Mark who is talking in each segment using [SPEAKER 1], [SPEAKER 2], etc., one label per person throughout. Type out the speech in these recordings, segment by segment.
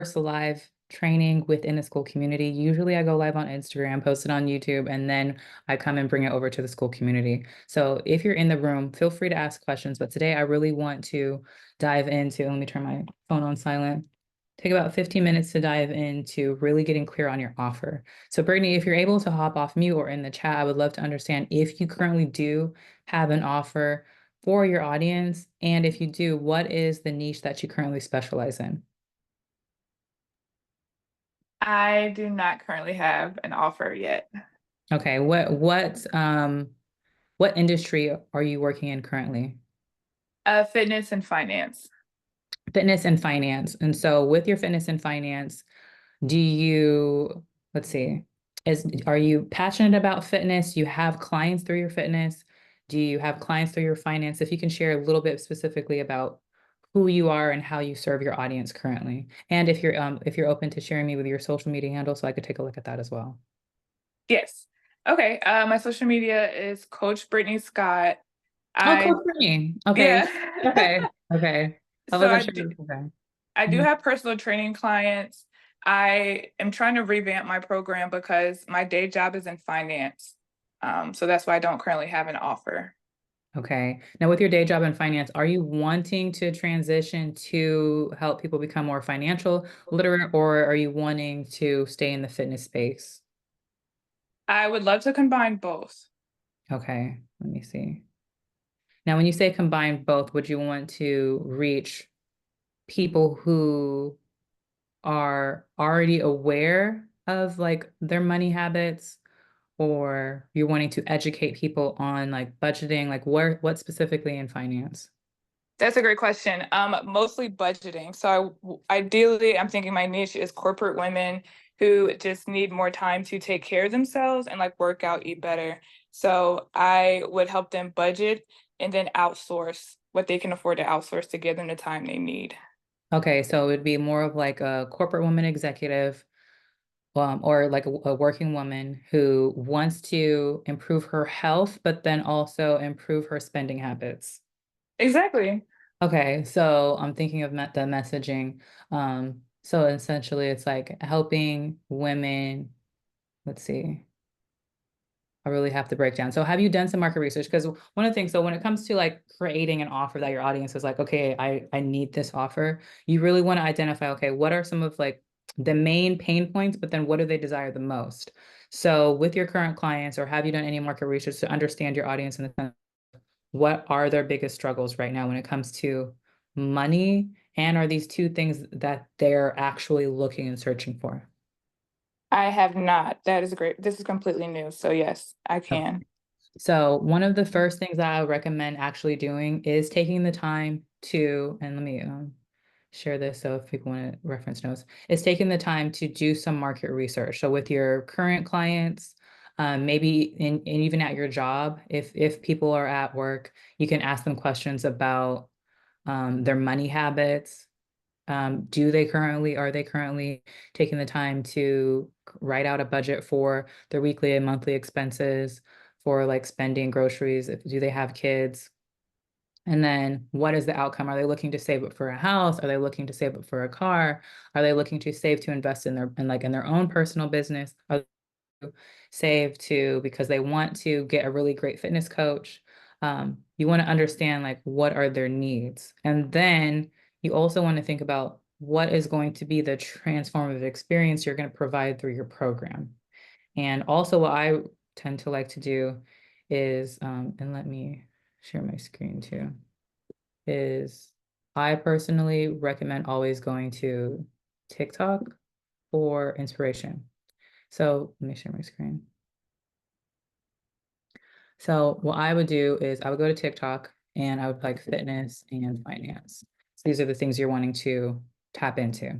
[SPEAKER 1] first live training within the Skool community. Usually I go live on Instagram, post it on YouTube, and then I come and bring it over to the Skool community. So if you're in the room, feel free to ask questions. But today I really want to dive into, let me turn my phone on silent. Take about 15 minutes to dive into really getting clear on your offer. So Brittany, if you're able to hop off mute or in the chat, I would love to understand if you currently do have an offer for your audience. And if you do, what is the niche that you currently specialize in?
[SPEAKER 2] I do not currently have an offer yet.
[SPEAKER 1] Okay, what industry are you working in currently?
[SPEAKER 2] Fitness and finance.
[SPEAKER 1] Fitness and finance. And so with your fitness and finance, do you, let's see, are you passionate about fitness? Do you have clients through your fitness? Do you have clients through your finance? If you can share a little bit specifically about who you are and how you serve your audience currently. And if you're open to sharing me with your social media handle so I could take a look at that as well.
[SPEAKER 2] Yes. Okay. My social media is Coach Brittany Scott.
[SPEAKER 1] Oh,
[SPEAKER 2] I
[SPEAKER 1] cool for me. Okay.
[SPEAKER 2] Yeah.
[SPEAKER 1] Okay. Okay. I
[SPEAKER 2] So
[SPEAKER 1] wasn't sure. Okay.
[SPEAKER 2] I do
[SPEAKER 1] Mhm.
[SPEAKER 2] have personal training clients. I am trying to revamp my program because my day job is in finance. So that's why I don't currently have an offer.
[SPEAKER 1] Okay. Now, with your day job in finance, are you wanting to transition to help people become more financial literate, or are you wanting to stay in the fitness space?
[SPEAKER 2] I would love to combine both.
[SPEAKER 1] Okay. Let me see. Now, when you say combine both, would you want to reach people who are already aware of like their money habits, or you're wanting to educate people on like budgeting, like what specifically in finance?
[SPEAKER 2] That's a great question. Mostly budgeting. So ideally, I'm thinking my niche is corporate women who just need more time to take care of themselves and like work out, eat better. So I would help them budget and then outsource what they can afford to outsource to give them the time they need.
[SPEAKER 1] Okay, so it would be more of like a corporate woman executive, or like a working woman who wants to improve her health, but then also improve her spending habits.
[SPEAKER 2] Exactly.
[SPEAKER 1] Okay, so I'm thinking of the messaging. So essentially, it's like helping women. Let's see. I really have to break down. So have you done some market research? Because one of the things, so when it comes to like creating an offer that your audience is like, okay, I need this offer, you really want to identify, okay, what are some of like the main pain points, but then what do they desire the most? So with your current clients, or have you done any market research to understand your audience in the sense, what are their biggest struggles right now when it comes to money? And are these two things that they're actually looking and searching for?
[SPEAKER 2] I have not. That is great. This is completely new. So yes, I can.
[SPEAKER 1] So one of the first things that I would recommend actually doing is taking the time to, and let me share this so if people want to reference notes, is taking the time to do some market research. So with your current clients, maybe and even at your job, if people are at work, you can ask them questions about their money habits. Are they currently taking the time to write out a budget for their weekly and monthly expenses for like spending groceries? Do they have kids? And then what is the outcome? Are they looking to save up for a house? Are they looking to save up for a car? Are they looking to save to invest in their own personal business? Are save to because they want to get a really great fitness coach. You want to understand like what are their needs. And then you also want to think about what is going to be the transformative experience you're going to provide through your program. And also what I tend to like to do is, and let me share my screen too, is I personally recommend always going to TikTok for inspiration. So let me share my screen. So what I would do is I would go to TikTok and I would like fitness and finance. So these are the things you're wanting to tap into.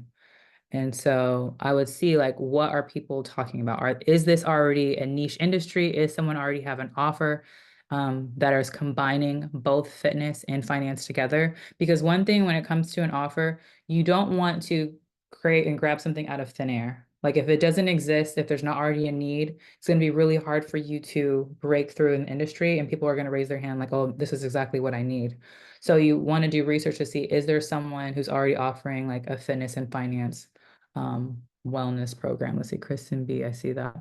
[SPEAKER 1] And so I would see like what are people talking about? Is this already a niche industry? Is someone already have an offer that is combining both fitness and finance together? Because one thing when it comes to an offer, you don't want to create and grab something out of thin air. Like if it doesn't exist, if there's not already a need, it's going to be really hard for you to break through an industry and people are going to raise their hand like, oh, this is exactly what I need. So you want to do research to see, is there someone who's already offering like a fitness and finance wellness program. Let's see, Kristen B, I see that.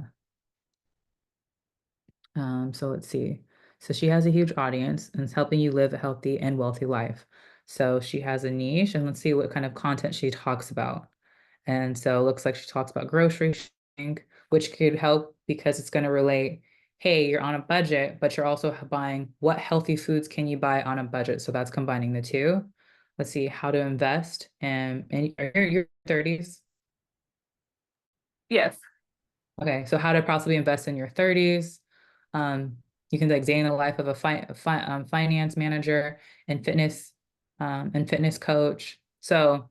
[SPEAKER 1] So let's see. So she has a huge audience and it's helping you live a healthy and wealthy life. So she has a niche, and let's see what kind of content she talks about. And so it looks like she talks about grocery shopping, which could help because it's going to relate, hey, you're on a budget, but you're also buying what healthy foods can you buy on a budget? So that's combining the two. Let's see how to invest in your 30s.
[SPEAKER 2] Yes.
[SPEAKER 1] Okay, so how to possibly invest in your 30s. Um, you can like day in the life of a finance manager and fitness coach. So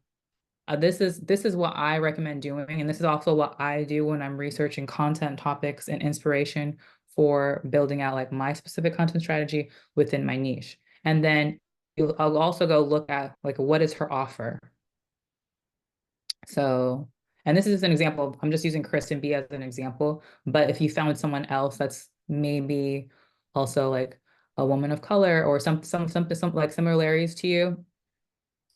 [SPEAKER 1] this is what I recommend doing, and this is also what I do when I'm researching content topics and inspiration for building out like my specific content strategy within my niche. And then I'll also go look at like what is her offer. So, and this is an example. I'm just using Kristen B as an example, but if you found someone else that's maybe also like a woman of color or some like similarities to you,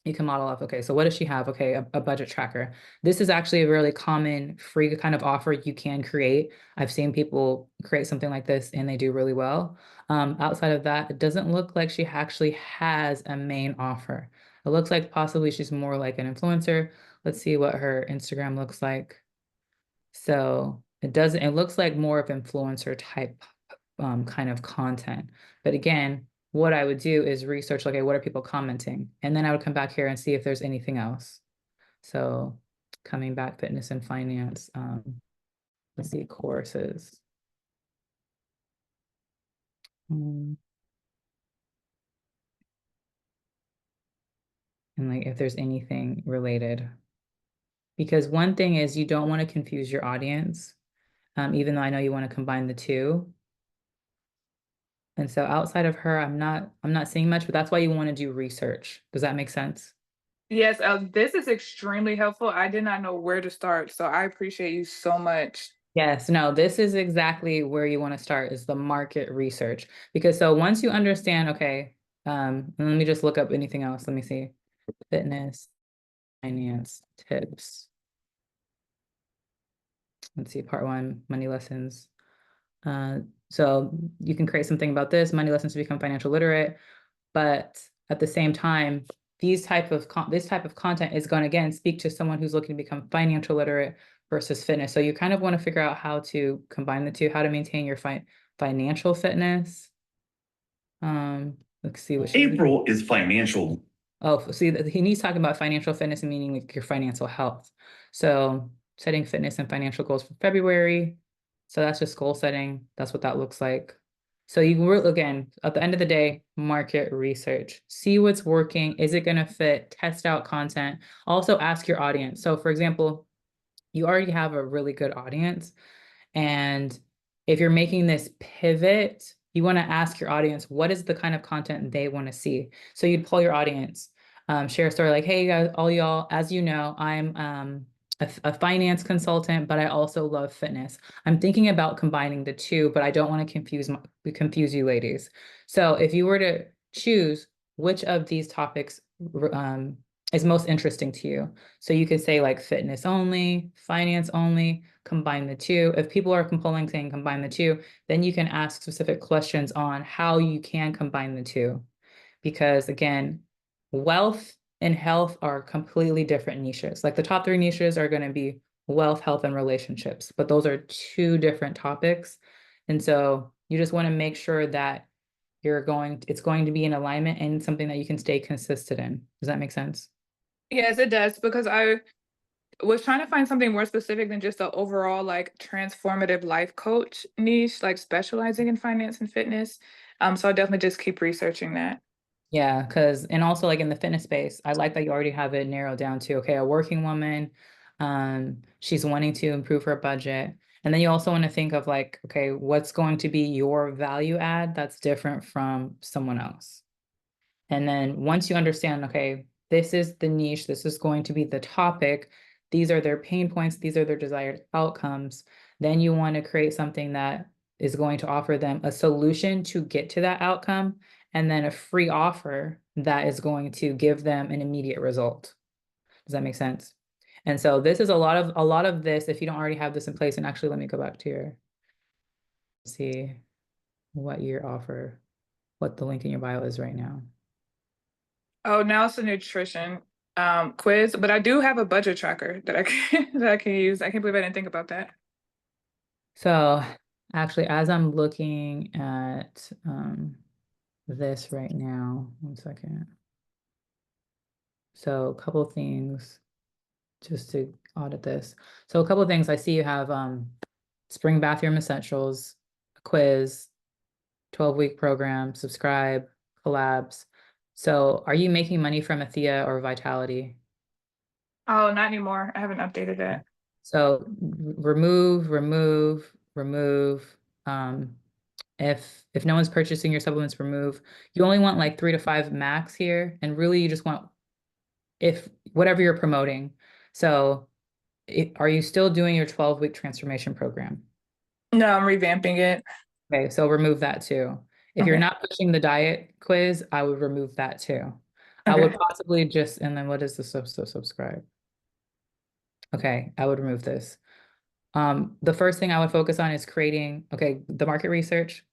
[SPEAKER 1] you can model off. Okay, so what does she have? Okay, a budget tracker. This is actually a really common free kind of offer you can create. I've seen people create something like this and they do really well. Outside of that, it doesn't look like she actually has a main offer. It looks like possibly she's more like an influencer. Let's see what her Instagram looks like. So it looks like more of influencer type kind of content. But again, what I would do is research, like, okay, what are people commenting? And then I would come back here and see if there's anything else. So coming back, fitness and finance. Let's see, courses. Mm, and like if there's anything related. Because one thing is you don't want to confuse your audience, even though I know you want to combine the two. And so outside of her, I'm not seeing much, but that's why you want to do research. Does that make sense?
[SPEAKER 2] Yes, this is extremely helpful. I did not know where to start, so I appreciate you so much.
[SPEAKER 1] Yes, no, this is exactly where you want to start is the market research. Because so once you understand, okay, and let me just look up anything else. Let me see. Fitness, finance, tips. Let's see, part one, money lessons. Uh, so you can create something about this, money lessons to become financial literate. But at the same time, this type of content is going to again speak to someone who's looking to become financial literate versus fitness. So you kind of want to figure out how to combine the two, how to maintain your financial fitness. Let's see what
[SPEAKER 3] April is financial.
[SPEAKER 1] Oh, see, he's talking about financial fitness, meaning like your financial health. So setting fitness and financial goals for February. So that's just goal setting. That's what that looks like. So you will, again, at the end of the day, market research. See what's working. Is it going to fit? Test out content. Also ask your audience. So for example, you already have a really good audience. And if you're making this pivot, you want to ask your audience, what is the kind of content they want to see? So you'd pull your audience, share a story like, hey, guys, all y'all, as you know, I'm a finance consultant, but I also love fitness. I'm thinking about combining the two, but I don't want to confuse you ladies. So if you were to choose which of these topics is most interesting to you, so you could say like fitness only, finance only, combine the two. If people are compelling saying combine the two, then you can ask specific questions on how you can combine the two. Because again, wealth and health are completely different niches. Like the top three niches are going to be wealth, health, and relationships, but those are two different topics. And so you just want to make sure that it's going to be in alignment and something that you can stay consistent in. Does that make sense?
[SPEAKER 2] Yes, it does, because I was trying to find something more specific than just the overall like transformative life coach niche, like specializing in finance and fitness. So I'll definitely just keep researching that.
[SPEAKER 1] Yeah, and also like in the fitness space, I like that you already have it narrowed down to, okay, a working woman, she's wanting to improve her budget. And then you also want to think of like, okay, what's going to be your value add that's different from someone else? And then once you understand, okay, this is the niche, this is going to be the topic, these are their pain points, these are their desired outcomes, then you want to create something that is going to offer them a solution to get to that outcome, and then a free offer that is going to give them an immediate result. Does that make sense? And so this is a lot of this, if you don't already have this in place, and actually let me go back to your, see what your offer, what the link in your bio is right now.
[SPEAKER 2] Oh, now it's a nutrition quiz, but I do have a budget tracker that I can that I can use. I can't believe I didn't think about that.
[SPEAKER 1] So actually, as I'm looking at this right now, 1 second. So a couple things just to audit this. So a couple things I see you have spring bathroom essentials, a quiz, 12-week program, subscribe, collabs. So are you making money from Athea or Vitality?
[SPEAKER 2] Oh, not anymore. I haven't updated that.
[SPEAKER 1] So remove. If no one's purchasing your supplements, remove. You only want like 3 to 5 max here, and really you just want if whatever you're promoting. So are you still doing your 12-week transformation program?
[SPEAKER 2] No, I'm revamping it.
[SPEAKER 1] Okay, so remove that too. If you're
[SPEAKER 2] Okay.
[SPEAKER 1] not pushing the diet quiz, I would remove that too. I would
[SPEAKER 2] Okay.
[SPEAKER 1] possibly just, and then what is the subscribe? Okay, I would remove this. The first thing I would focus on is creating, okay, the market research.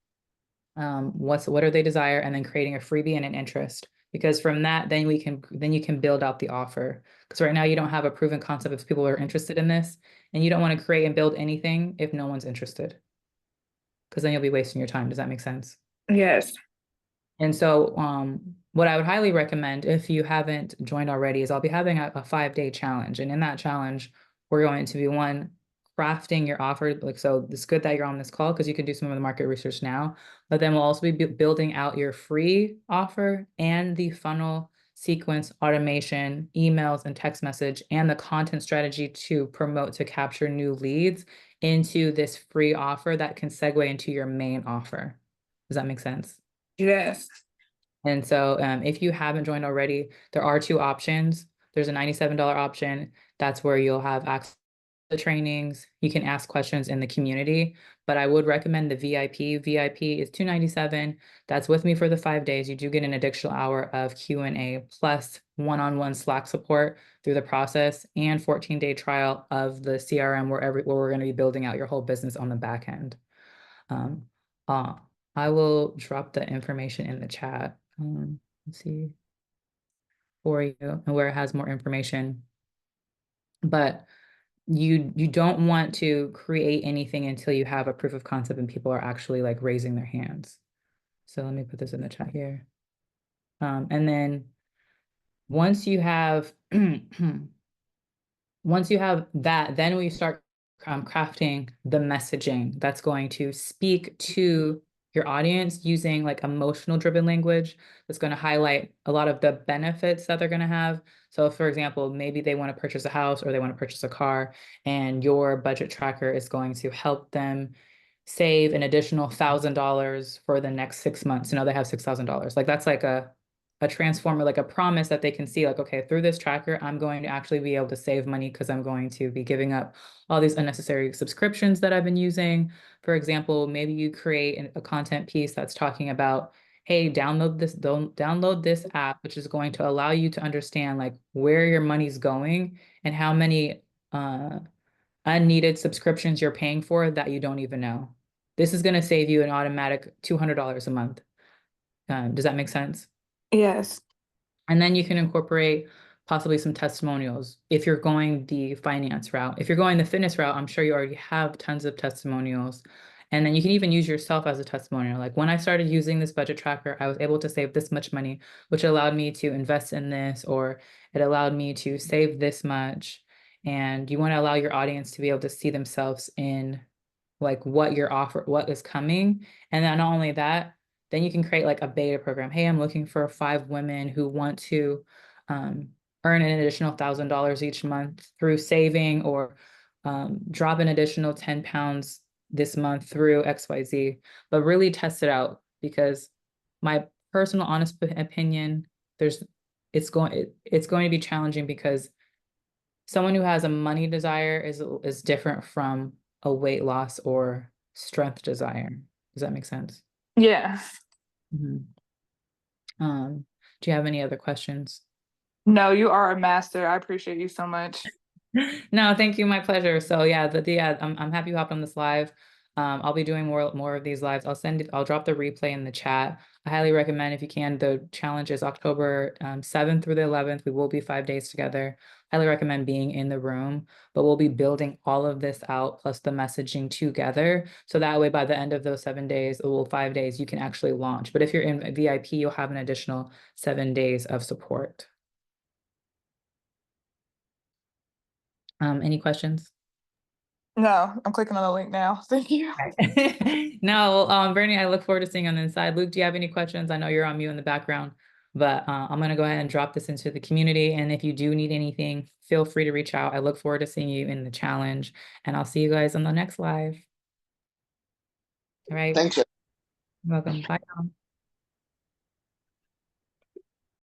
[SPEAKER 1] What are they desire, and then creating a freebie and an interest. Because from that, then you can build out the offer. Because right now you don't have a proven concept if people are interested in this, and you don't want to create and build anything if no one's interested. Because then you'll be wasting your time. Does that make sense?
[SPEAKER 2] Yes.
[SPEAKER 1] And so what I would highly recommend if you haven't joined already is I'll be having a 5-day challenge. And in that challenge, we're going to be crafting your offer. Like, so it's good that you're on this call because you can do some of the market research now, but then we'll also be building out your free offer and the funnel sequence automation, emails and text message, and the content strategy to promote to capture new leads into this free offer that can segue into your main offer. Does that make sense?
[SPEAKER 2] Yes.
[SPEAKER 1] And so if you haven't joined already, there are 2 options. There's a $97 option. That's where you'll have access to the trainings. You can ask questions in the community, but I would recommend the VIP. VIP is $297. That's with me for the 5 days. You do get an additional hour of Q&A plus one-on-one Slack support through the process and 14-day trial of the CRM where we're going to be building out your whole business on the back end. I will drop the information in the chat. Let's see for you and where it has more information. But you don't want to create anything until you have a proof of concept and people are actually like raising their hands. So let me put this in the chat here. And then once you have once you have that, then we start crafting the messaging that's going to speak to your audience using like emotional driven language that's going to highlight a lot of the benefits that they're going to have. So for example, maybe they want to purchase a house or they want to purchase a car, and your budget tracker is going to help them save an additional $1,000 for the next 6 months. They have $6,000. Like that's like a transformer, like a promise that they can see, like, okay, through this tracker, I'm going to actually be able to save money because I'm going to be giving up all these unnecessary subscriptions that I've been using. For example, maybe you create a content piece that's talking about, hey, download this app, which is going to allow you to understand like where your money's going and how many unneeded subscriptions you're paying for that you don't even know. This is going to save you an automatic $200 a month. Does that make sense?
[SPEAKER 2] Yes.
[SPEAKER 1] And then you can incorporate possibly some testimonials if you're going the finance route. If you're going the fitness route, I'm sure you already have tons of testimonials. And then you can even use yourself as a testimonial. Like when I started using this budget tracker, I was able to save this much money, which allowed me to invest in this, or it allowed me to save this much. And you want to allow your audience to be able to see themselves in like what your offer, what is coming. And then not only that, then you can create like a beta program. Hey, I'm looking for 5 women who want to earn an additional $1,000 each month through saving, or drop an additional 10 pounds this month through XYZ. But really test it out, because my personal honest opinion, it's going to be challenging because someone who has a money desire is different from a weight loss or strength desire. Does that make sense?
[SPEAKER 2] Yeah.
[SPEAKER 1] Mhm. Do you have any other questions?
[SPEAKER 2] No, you are a master. I appreciate you so much.
[SPEAKER 1] No, thank you. My pleasure. So yeah, I'm happy you hopped on this live. I'll be doing more of these lives. I'll drop the replay in the chat. I highly recommend if you can. The challenge is October 7th through the 11th. We will be 5 days together. Highly recommend being in the room, but we'll be building all of this out plus the messaging together. So that way, by the end of those 7 days, or 5 days, you can actually launch. But if you're in VIP, you'll have an additional 7 days of support. Any questions?
[SPEAKER 2] No, I'm clicking on the link now. Thank you.
[SPEAKER 1] No, Bernie, I look forward to seeing you on the inside. Luke, do you have any questions? I know you're on mute in the background, but I'm going to go ahead and drop this into the community. And if you do need anything, feel free to reach out. I look forward to seeing you in the challenge, and I'll see you guys on the next live. All right.
[SPEAKER 4] Thanks.
[SPEAKER 1] You're welcome. Bye now.